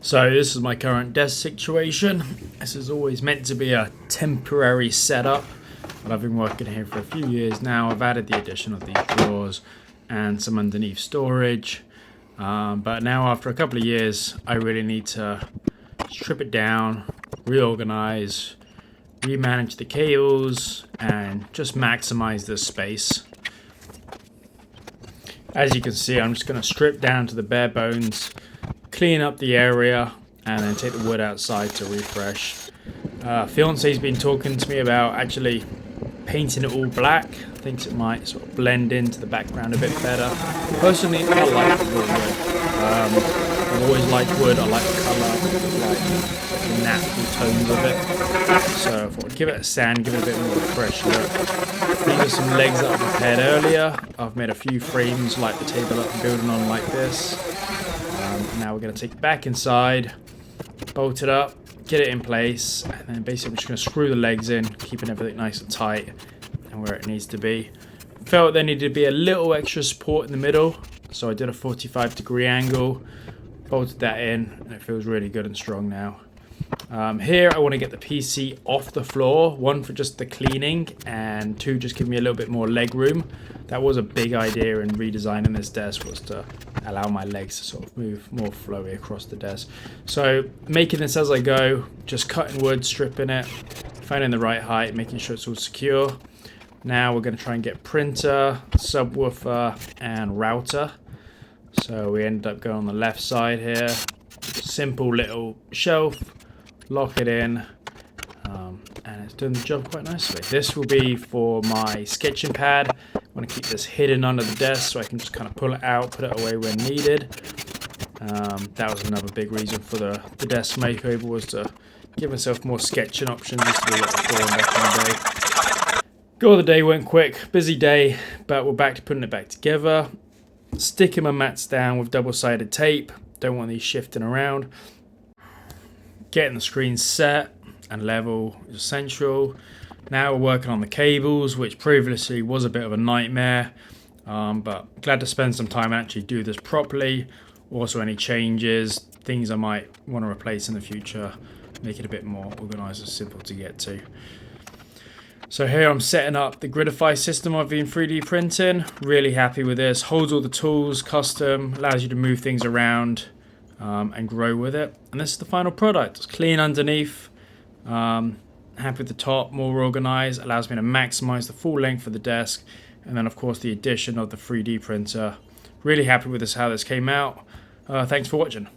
So this is my current desk situation. This is always meant to be a temporary setup, but I've been working here for a few years now. I've added the addition of these drawers and some underneath storage. But now after a couple of years, I really need to strip it down, reorganize, remanage the cables, and just maximize this space. As you can see, I'm just going to strip down to the bare bones, clean up the area, and then take the wood outside to refresh. Fiance's been talking to me about actually painting it all black. Thinks it might sort of blend into the background a bit better. Personally, I like the wood. I've always liked wood. I like the colour, I like the natural tones of it. So I thought I'd give it a sand, give it a bit more of a fresh look. These are some legs that I prepared earlier. I've made a few frames like the table that I'm building on like this. Now we're going to take it back inside, bolt it up, get it in place, and then basically I'm just going to screw the legs in, keeping everything nice and tight and where it needs to be. Felt there needed to be a little extra support in the middle, so I did a 45-degree angle, bolted that in, and it feels really good and strong now. Here I want to get the PC off the floor, one for just the cleaning, and two just give me a little bit more leg room. That was a big idea in redesigning this desk, was to allow my legs to sort of move more flowy across the desk. So making this as I go, just cutting wood, stripping it, finding the right height, making sure it's all secure. Now we're going to try and get printer, subwoofer, and router. So we ended up going on the left side here. Simple little shelf, lock it in, and it's doing the job quite nicely. This will be for my sketching pad. I want to keep this hidden under the desk so I can just kind of pull it out, put it away when needed. That was another big reason for the desk makeover, was to give myself more sketching options. Used to be like before back in the day. God, the day went quick, busy day, but we're back to putting it back together. Sticking my mats down with double-sided tape. Don't want these shifting around. Getting the screen set and level is essential. Now we're working on the cables, which previously was a bit of a nightmare, but glad to spend some time and actually do this properly. Also any changes, things I might want to replace in the future, make it a bit more organized and simple to get to. So here I'm setting up the Gridify system I've been 3D printing. Really happy with this. Holds all the tools, custom, allows you to move things around and grow with it. And this is the final product. It's clean underneath. Happy with the top, more organized. Allows me to maximize the full length of the desk. And then of course the addition of the 3D printer. Really happy with this, how this came out. Thanks for watching.